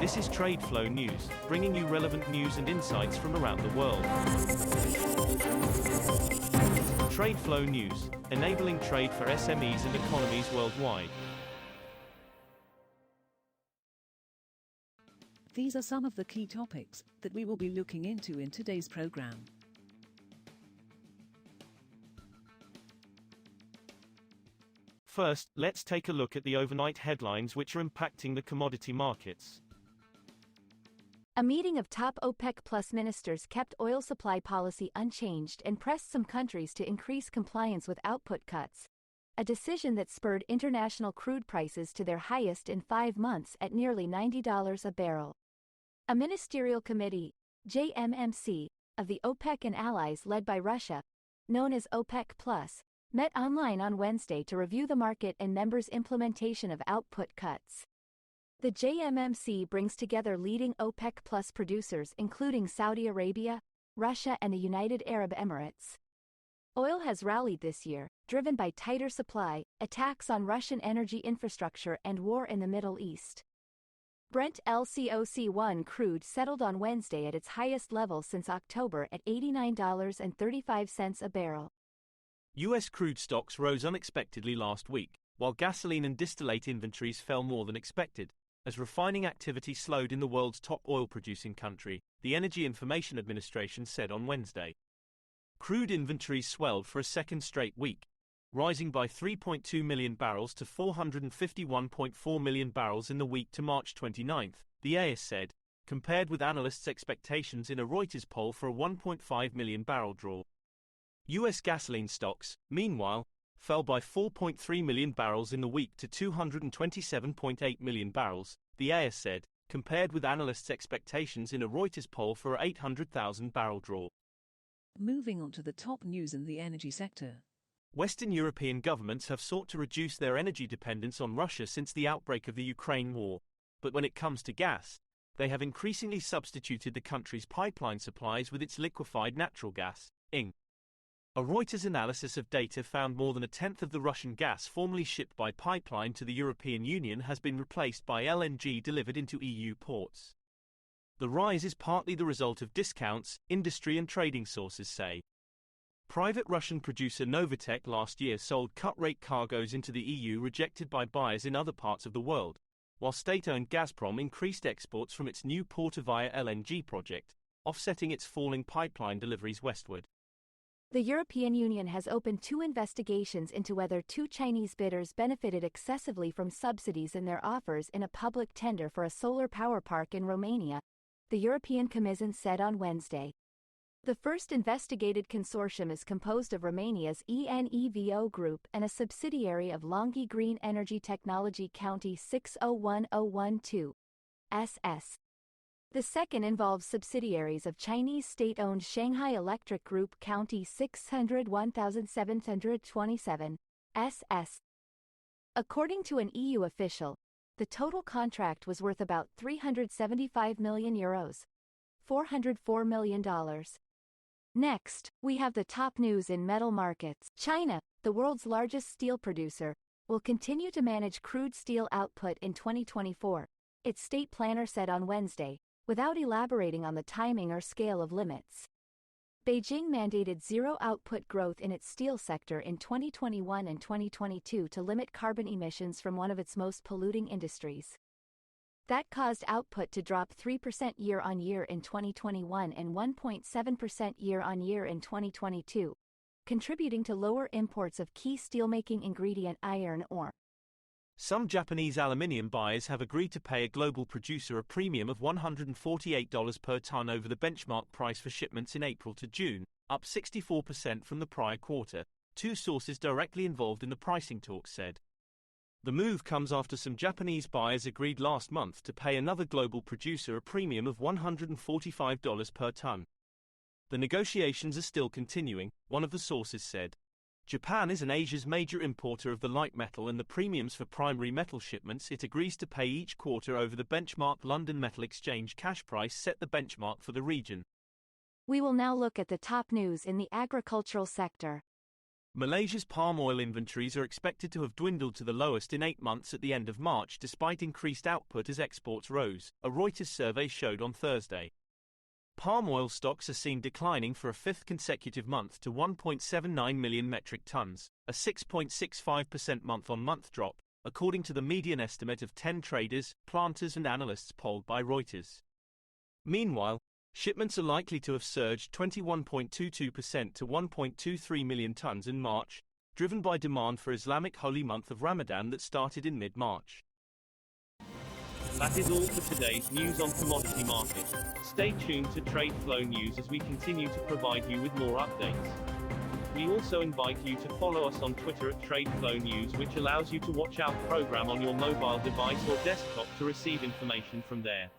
This is TradeFlow News, bringing you relevant news and insights from around the world. TradeFlow News, enabling trade for SMEs and economies worldwide. These are some of the key topics that we will be looking into in today's program. First, let's take a look at the overnight headlines which are impacting the commodity markets. A meeting of top OPEC Plus ministers kept oil supply policy unchanged and pressed some countries to increase compliance with output cuts, a decision that spurred international crude prices to their highest in 5 months at nearly $90 a barrel. A ministerial committee, JMMC, of the OPEC and allies led by Russia, known as OPEC Plus, met online on Wednesday to review the market and members' implementation of output cuts. The JMMC brings together leading OPEC Plus producers including Saudi Arabia, Russia and the United Arab Emirates. Oil has rallied this year, driven by tighter supply, attacks on Russian energy infrastructure and war in the Middle East. Brent LCOC1 crude settled on Wednesday at its highest level since October at $89.35 a barrel. U.S. crude stocks rose unexpectedly last week, while gasoline and distillate inventories fell more than expected, as refining activity slowed in the world's top oil-producing country, the Energy Information Administration said on Wednesday. Crude inventories swelled for a second straight week, rising by 3.2 million barrels to 451.4 million barrels in the week to March 29, the AIS said, compared with analysts' expectations in a Reuters poll for a 1.5 million barrel draw. U.S. gasoline stocks, meanwhile, fell by 4.3 million barrels in the week to 227.8 million barrels, the AIS said, compared with analysts' expectations in a Reuters poll for a 800,000 barrel draw. Moving on to the top news in the energy sector. Western European governments have sought to reduce their energy dependence on Russia since the outbreak of the Ukraine war, but when it comes to gas, they have increasingly substituted the country's pipeline supplies with its liquefied natural gas, ING. A Reuters analysis of data found more than a tenth of the Russian gas formerly shipped by pipeline to the European Union has been replaced by LNG delivered into EU ports. The rise is partly the result of discounts, industry and trading sources say. Private Russian producer Novatek last year sold cut-rate cargoes into the EU rejected by buyers in other parts of the world, while state-owned Gazprom increased exports from its new Portovaya LNG project, offsetting its falling pipeline deliveries westward. The European Union has opened 2 investigations into whether 2 Chinese bidders benefited excessively from subsidies in their offers in a public tender for a solar power park in Romania, the European Commission said on Wednesday. The first investigated consortium is composed of Romania's ENEVO Group and a subsidiary of Longhi Green Energy Technology County 601012, SS. The second involves subsidiaries of Chinese state-owned Shanghai Electric Group County 601727, SS. According to an EU official, the total contract was worth about €375 million, $404 million. Next, we have the top news in metal markets. China, the world's largest steel producer, will continue to manage crude steel output in 2024, its state planner said on Wednesday, without elaborating on the timing or scale of limits. Beijing mandated zero output growth in its steel sector in 2021 and 2022 to limit carbon emissions from one of its most polluting industries. That caused output to drop 3% year-on-year in 2021 and 1.7% year-on-year in 2022, contributing to lower imports of key steelmaking ingredient iron ore. Some Japanese aluminium buyers have agreed to pay a global producer a premium of $148 per ton over the benchmark price for shipments in April to June, up 64% from the prior quarter, 2 sources directly involved in the pricing talks said. The move comes after some Japanese buyers agreed last month to pay another global producer a premium of $145 per ton. The negotiations are still continuing, one of the sources said. Japan is Asia's major importer of the light metal, and the premiums for primary metal shipments it agrees to pay each quarter over the benchmark London Metal Exchange cash price set the benchmark for the region. We will now look at the top news in the agricultural sector. Malaysia's palm oil inventories are expected to have dwindled to the lowest in 8 months at the end of March despite increased output as exports rose, a Reuters survey showed on Thursday. Palm oil stocks are seen declining for a fifth consecutive month to 1.79 million metric tons, a 6.65% month-on-month drop, according to the median estimate of 10 traders, planters and analysts polled by Reuters. Meanwhile, shipments are likely to have surged 21.22% to 1.23 million tons in March, driven by demand for Islamic holy month of Ramadan that started in mid-March. That is all for today's news on commodity markets. Stay tuned to TradeFlow News as we continue to provide you with more updates. We also invite you to follow us on Twitter at TradeFlow News, which allows you to watch our program on your mobile device or desktop to receive information from there.